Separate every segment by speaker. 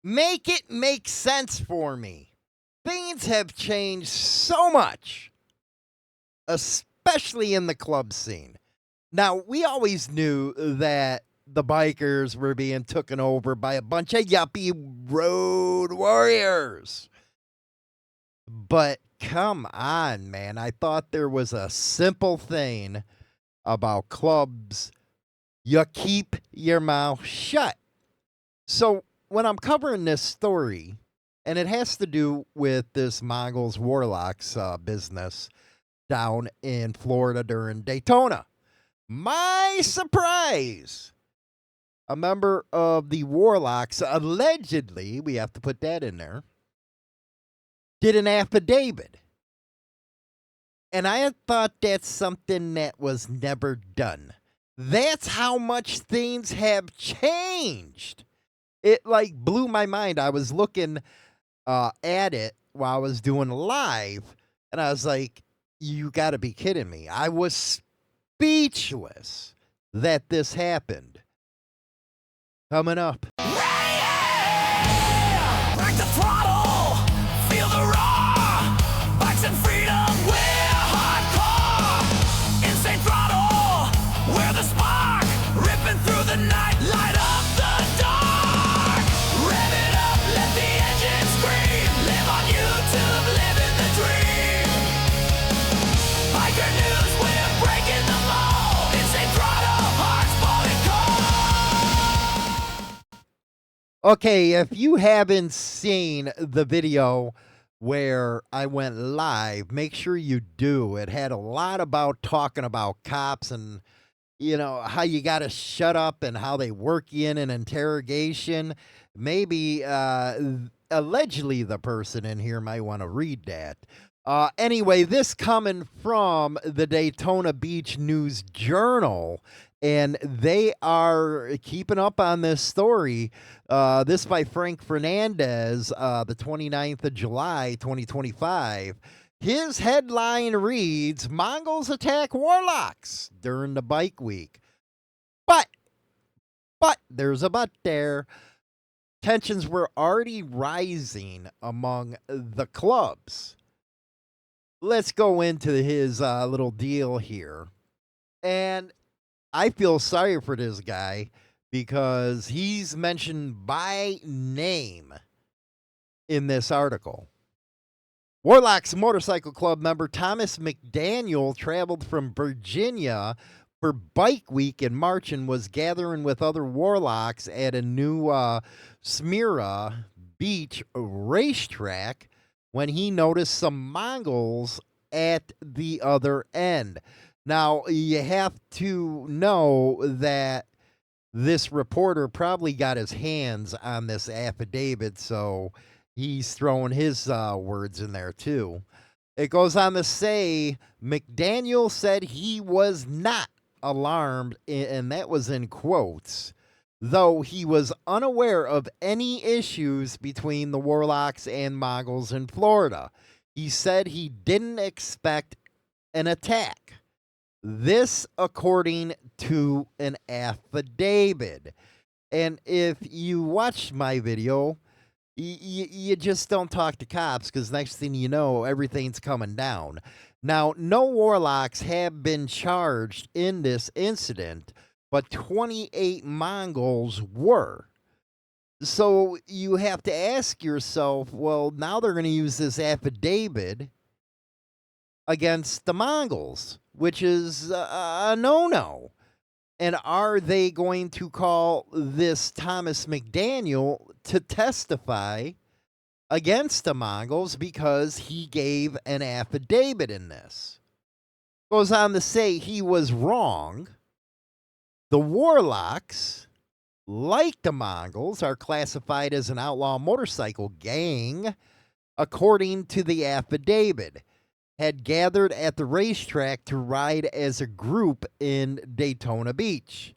Speaker 1: Make it make sense for me. Things have changed so much, especially in the club scene. Now, we always knew that the bikers were being taken over by a bunch of yuppie road warriors. But come on, man. I thought there was a simple thing about clubs. You keep your mouth shut. So when I'm covering this story, and it has to do with this Mongols Warlocks business down in Florida during Daytona. My surprise, a member of the Warlocks, allegedly, we have to put that in there, did an affidavit. And I thought that's something that was never done. That's how much things have changed. It like blew my mind. I was looking at it while I was doing live, and I was like, you got to be kidding me. I was speechless that this happened. Coming up.
Speaker 2: Break the throttle, feel the raw, bikes and freedom, we're hardcore. Insane throttle, we're the spark, ripping through the night, light up the dark. Rev it up, let the engine scream, live on YouTube, living the dream. Biker news, we're breaking the mold. Insane throttle, hearts falling cold.
Speaker 1: Okay, if you haven't seen the video where I went live, make sure you do. It had a lot about talking about cops and, you know, how you got to shut up and how they work you in an interrogation. Maybe allegedly the person in here might want to read that. Anyway, this coming from the Daytona Beach News Journal, and they are keeping up on this story. This by Frank Fernandez, the 29th of July, 2025. His headline reads, Mongols attack Warlocks during the bike week. But there's a but there. Tensions were already rising among the clubs. Let's go into his little deal here. And I feel sorry for this guy because he's mentioned by name in this article. Warlocks Motorcycle Club member Thomas McDaniel traveled from Virginia for Bike Week in March and was gathering with other Warlocks at a new Smyrna Beach RaceTrac when he noticed some Mongols at the other end. Now, you have to know that this reporter probably got his hands on this affidavit, so he's throwing his words in there too. It goes on to say, McDaniel said he was not alarmed, and that was in quotes, though he was unaware of any issues between the Warlocks and Mongols in Florida. He said he didn't expect an attack. This according to an affidavit. And if you watch my video, you just don't talk to cops because next thing you know, everything's coming down. Now, no Warlocks have been charged in this incident, but 28 Mongols were. So you have to ask yourself, well, now they're going to use this affidavit against the Mongols, which is a no-no. And are they going to call this Thomas McDaniel to testify against the Mongols because he gave an affidavit in this? Goes on to say he was wrong. The Warlocks, like the Mongols, are classified as an outlaw motorcycle gang, according to the affidavit, had gathered at the racetrack to ride as a group in Daytona Beach.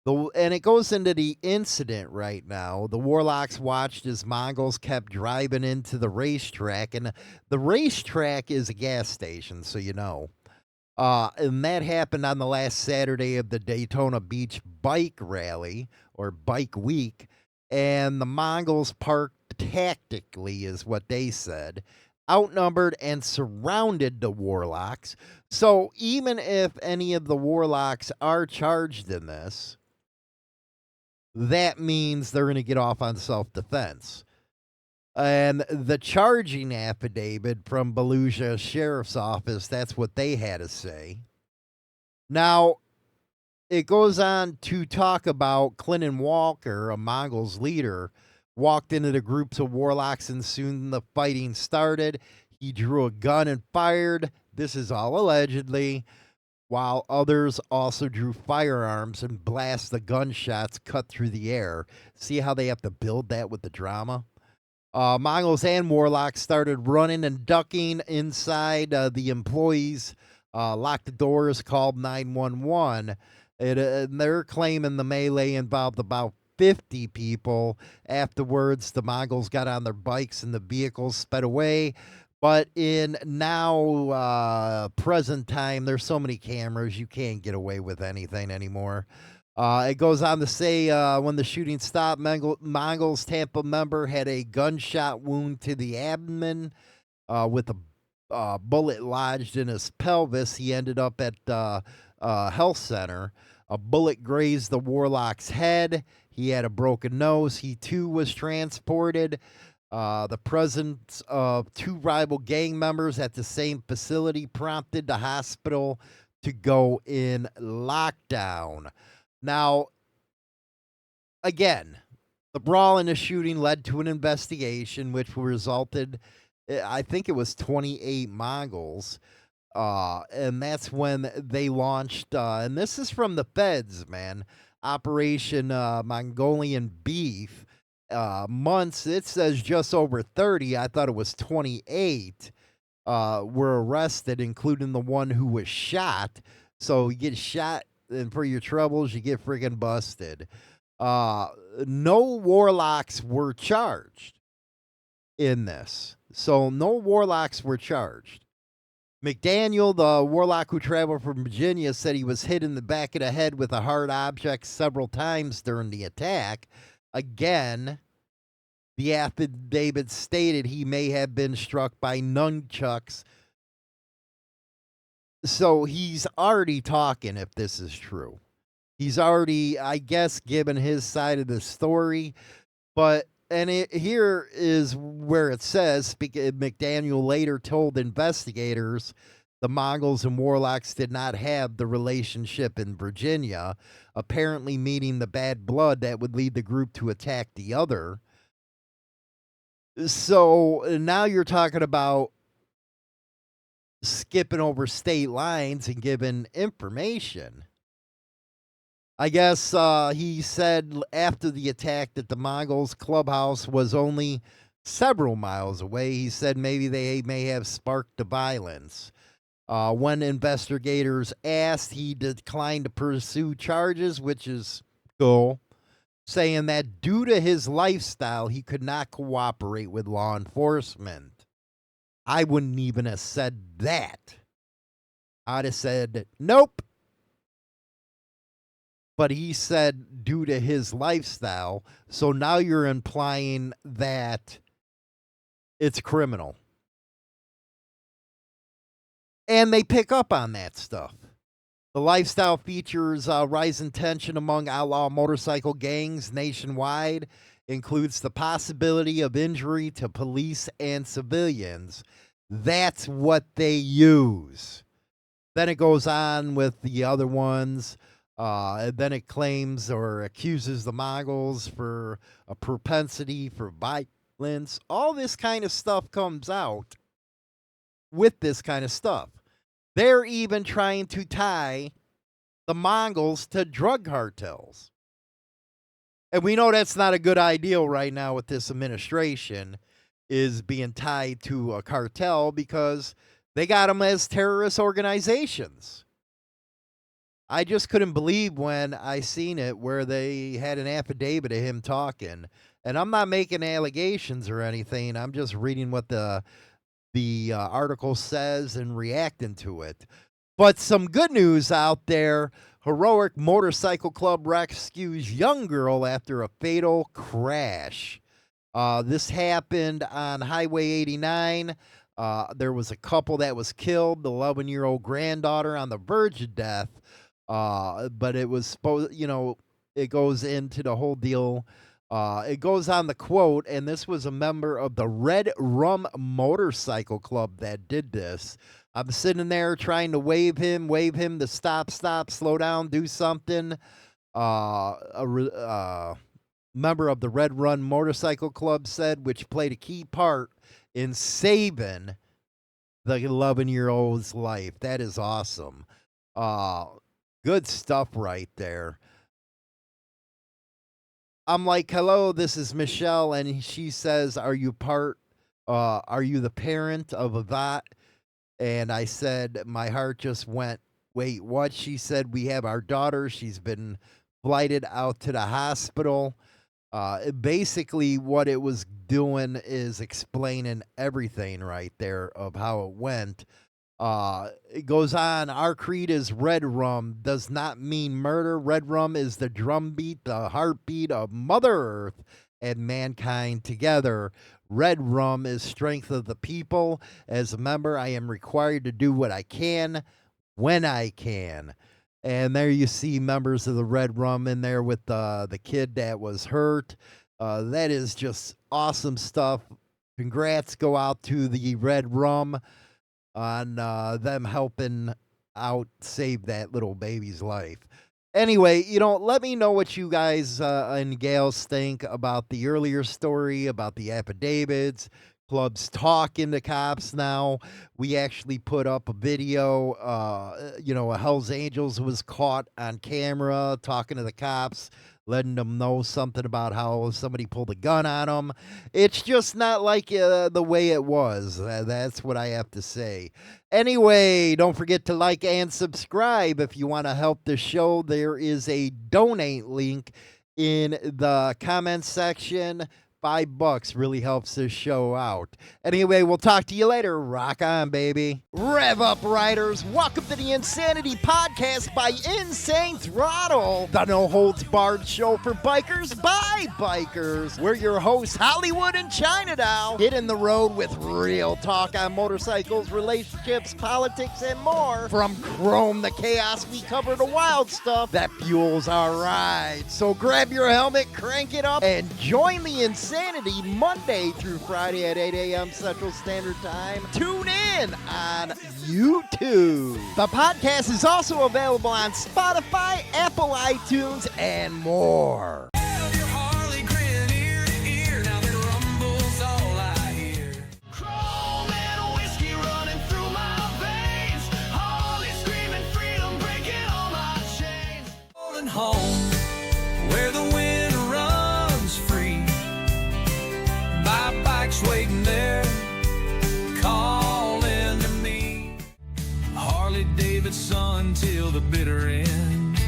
Speaker 1: And it goes into the incident right now. The Warlocks watched as Mongols kept driving into the racetrack, and the racetrack is a gas station, so you know. And that happened on the last Saturday of the Daytona Beach Bike Rally, or Bike Week. and the Mongols parked tactically, is what they said, outnumbered and surrounded the Warlocks. So even if any of the Warlocks are charged in this, that means they're going to get off on self-defense. And the charging affidavit from Beluga Sheriff's Office, that's what they had to say. Now, it goes on to talk about Clinton Walker, a Mongols leader, walked into the groups of Warlocks and soon the fighting started. He drew a gun and fired. This is all allegedly, while others also drew firearms and blast the gunshots cut through the air. See how they have to build that with the drama? Mongols and Warlocks started running and ducking inside. The employees locked the doors, called 911. They're claiming the melee involved about 50 people. Afterwards, the Mongols got on their bikes and the vehicles sped away. But in now present time, there's so many cameras, you can't get away with anything anymore. It goes on to say when the shooting stopped, Mongols Tampa member had a gunshot wound to the abdomen with a bullet lodged in his pelvis. He ended up at health center. A bullet grazed the Warlock's head. He had a broken nose. He too was transported. The presence of two rival gang members at the same facility prompted the hospital to go in lockdown. Now, again, the brawl and the shooting led to an investigation which resulted, I think it was 28 Mongols. And that's when they launched, and this is from the feds, man, Operation Mongolian Beef. Months, it says just over 30. I thought it was 28 were arrested, including the one who was shot. So you get shot, and for your troubles, you get friggin' busted. No Warlocks were charged in this. So no Warlocks were charged. McDaniel, the Warlock who traveled from Virginia, said he was hit in the back of the head with a hard object several times during the attack. Again, the affidavit stated he may have been struck by nunchucks. So he's already talking if this is true. He's already, I guess, given his side of the story. But, and here is where it says, McDaniel later told investigators the Mongols and Warlocks did not have the relationship in Virginia, apparently meaning the bad blood that would lead the group to attack the other. So now you're talking about skipping over state lines and giving information. I guess he said after the attack that the Mongols clubhouse was only several miles away. He said maybe they may have sparked the violence. When investigators asked, he declined to pursue charges, which is cool, saying that due to his lifestyle, he could not cooperate with law enforcement. I wouldn't even have said that. I'd have said, nope. But he said due to his lifestyle, so now you're implying that it's criminal. And they pick up on that stuff. The lifestyle features rising tension among outlaw motorcycle gangs nationwide, includes the possibility of injury to police and civilians. That's what they use. Then it goes on with the other ones. Then it claims or accuses the Mongols for a propensity for violence. All this kind of stuff comes out with this kind of stuff. They're even trying to tie the Mongols to drug cartels. And we know that's not a good idea right now with this administration, is being tied to a cartel because they got them as terrorist organizations. I just couldn't believe when I seen it where they had an affidavit of him talking. And I'm not making allegations or anything. I'm just reading what the article says and reacting to it. But some good news out there Heroic Motorcycle Club rescues young girl after a fatal crash. This happened on Highway 89. There was a couple that was killed, the 11-year-old granddaughter on the verge of death. But it was supposed, it goes into the whole deal. It goes on the quote, and this was a member of the Redrum Motorcycle Club that did this. I'm sitting there trying to wave him to stop, slow down, do something. A member of the Redrum Motorcycle Club said, which played a key part in saving the 11-year-old's life. That is awesome. Good stuff right there. I'm like, hello, this is Michelle, and she says, are you the parent of Yvette? And I said, my heart just went, wait, what? She said, we have our daughter. She's been flighted out to the hospital. Basically, what it was doing is explaining everything right there of how it went. It goes on, our creed is red rum, does not mean murder. Red rum is the drumbeat, the heartbeat of Mother Earth and mankind together. Red rum is strength of the people. As a member, I am required to do what I can when I can. And there you see members of the Red Rum in there with the kid that was hurt. That is just awesome stuff. Congrats go out to the Red Rum on them helping out save that little baby's life. Anyway, let me know what you guys and gals think about the earlier story, about the affidavits. Clubs talking to cops now. We actually put up a video. A Hells Angels was caught on camera talking to the cops, letting them know something about how somebody pulled a gun on them. It's just not like the way it was. That's what I have to say. Anyway, don't forget to like and subscribe if you want to help the show. There is a donate link in the comments section. $5 really helps this show out. Anyway, we'll talk to you later. Rock on, baby. Rev up, riders. Welcome to the Insanity Podcast by Insane Throttle, the no-holds-barred show for bikers by bikers. We're your hosts, Hollywood and Chinatown. Get in the road with real talk on motorcycles, relationships, politics, and more. From chrome to chaos, we cover the wild stuff that fuels our ride. So grab your helmet, crank it up, and join the Insanity Monday through Friday at 8 a.m. Central Standard Time. Tune in on YouTube. The podcast is also available on Spotify, Apple iTunes, and more.
Speaker 2: Home where the wind runs free, my bike's waiting there calling to me. Harley Davidson till the bitter end,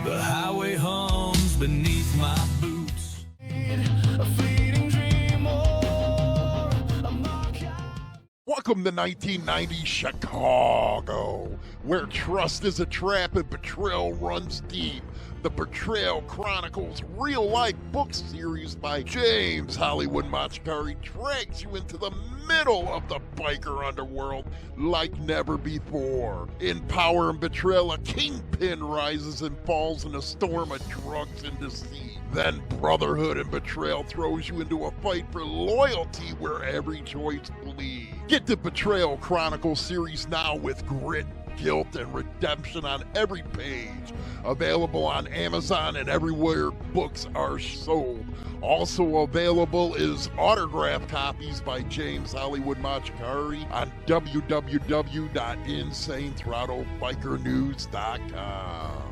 Speaker 2: the highway hums beneath my boots. A fleeting dream or a knockout.
Speaker 3: Welcome to 1990 Chicago, where trust is a trap and betrayal runs deep. The Betrayal Chronicles real-life book series by James Hollywood Machikari drags you into the middle of the biker underworld like never before. In Power and Betrayal, a kingpin rises and falls in a storm of drugs and deceit. Then Brotherhood and Betrayal throws you into a fight for loyalty where every choice bleeds. Get the Betrayal Chronicles series now with grit, guilt, and redemption on every page. Available on Amazon and everywhere books are sold. Also available is autographed copies by James Hollywood Machikari on www.insanethrottlebikernews.com.